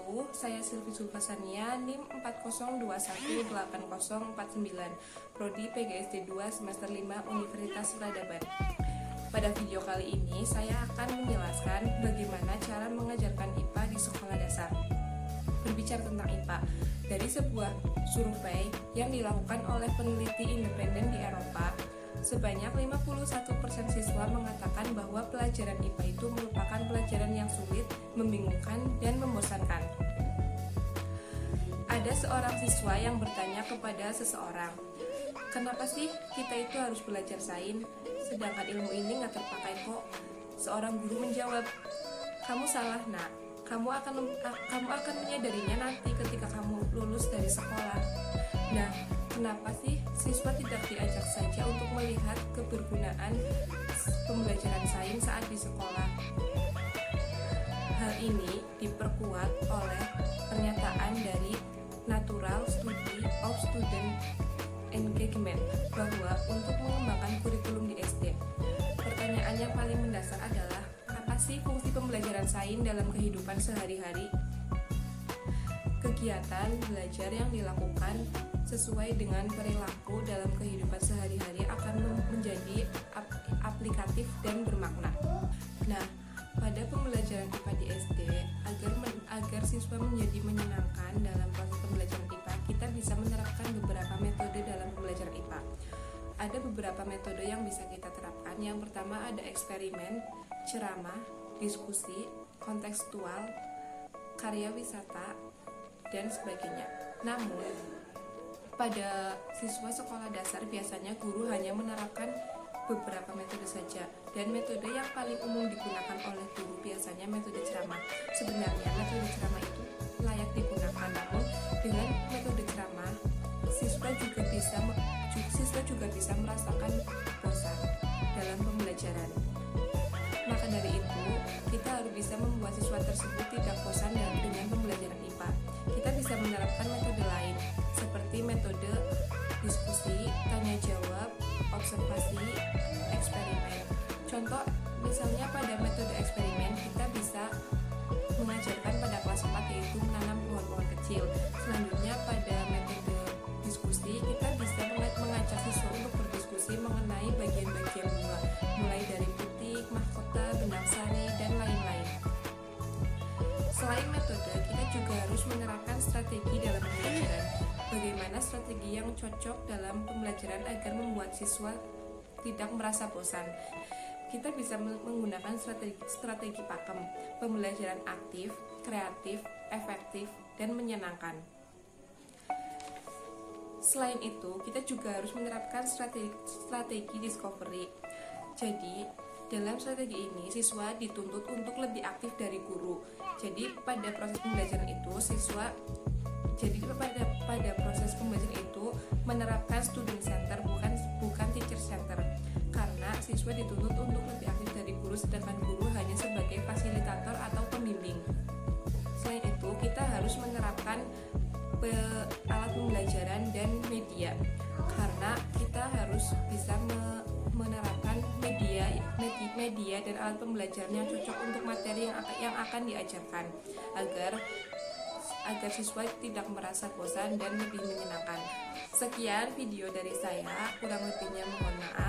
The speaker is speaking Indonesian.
wabarakatuh. Saya Silvi Sulfasania, NIM 40218049, Prodi PGSD 2 semester 5 Universitas Peradaban. Pada video kali ini saya akan menjelaskan bagaimana cara mengajarkan IPA di sekolah dasar. Berbicara tentang IPA, dari sebuah survei yang dilakukan oleh peneliti independen di Eropa, sebanyak 51% siswa mengatakan bahwa pelajaran IPA itu merupakan pelajaran yang sulit, membingungkan, dan membosankan. Ada seorang siswa yang bertanya kepada seseorang, "Kenapa sih kita itu harus belajar sains, sedangkan ilmu ini nggak terpakai kok?" Seorang guru menjawab, "Kamu salah, nak. Kamu akan menyadarinya nanti ketika kamu lulus dari sekolah." Nah, kenapa sih siswa tidak diajak saja untuk melihat kebergunaan pembelajaran sains saat di sekolah? Hal ini diperkuat oleh pernyataan dari Natural Study of Student Engagement bahwa untuk mengembangkan kurikulum di SD, pertanyaan yang paling mendasar adalah, apa sih fungsi pembelajaran sains dalam kehidupan sehari-hari? Kegiatan belajar yang dilakukan sesuai dengan perilaku dalam kehidupan sehari-hari akan menjadi aplikatif dan bermakna. Nah, pada pembelajaran IPA di SD, agar siswa menjadi menyenangkan dalam proses pembelajaran IPA, kita bisa menerapkan beberapa metode dalam pembelajaran IPA. Ada beberapa metode yang bisa kita terapkan. Yang pertama ada eksperimen, ceramah, diskusi, kontekstual, karya wisata, dan sebagainya. Namun, pada siswa sekolah dasar biasanya guru hanya menerapkan beberapa metode saja, dan metode yang paling umum digunakan oleh guru biasanya metode ceramah. Sebenarnya metode ceramah itu layak digunakan, namun dengan metode ceramah siswa juga bisa merasakan bosan dalam pembelajaran. Maka dari itu, kita harus bisa membuat siswa tersebut tidak bosan dengan pembelajaran IPA. Kita bisa menerapkan metode lain, seperti metode diskusi, tanya jawab, observasi, eksperimen. Contoh, misalnya pada metode eksperimen, kita bisa mengajarkan pada kelas 4 yaitu menanam pohon-pohon kecil. Selanjutnya pada metode diskusi, kita bisa mengajak siswa untuk berdiskusi mengenai bagian-bagian bunga, mulai dari putik, mahkota, benang sari, dan lain-lain. Selain metode, kita juga harus menerapkan strategi dalam pembelajaran. Bagaimana strategi yang cocok dalam pembelajaran agar membuat siswa tidak merasa bosan? Kita bisa menggunakan strategi pakem, pembelajaran aktif, kreatif, efektif, dan menyenangkan. Selain itu, kita juga harus menerapkan strategi discovery. Jadi, dalam strategi ini, siswa dituntut untuk lebih aktif dari guru. Jadi, pada proses pembelajaran itu, pada proses pembelajaran itu menerapkan student center bukan teacher center, karena siswa dituntut untuk lebih aktif dari guru, sedangkan guru hanya sebagai fasilitator atau pembimbing. Selain itu, kita harus menerapkan alat pembelajaran dan media, karena kita harus bisa menerapkan media dan alat pembelajaran yang cocok untuk materi yang akan diajarkan agar siswa tidak merasa bosan dan lebih menyenangkan. Sekian video dari saya, kurang lebihnya mohon maaf.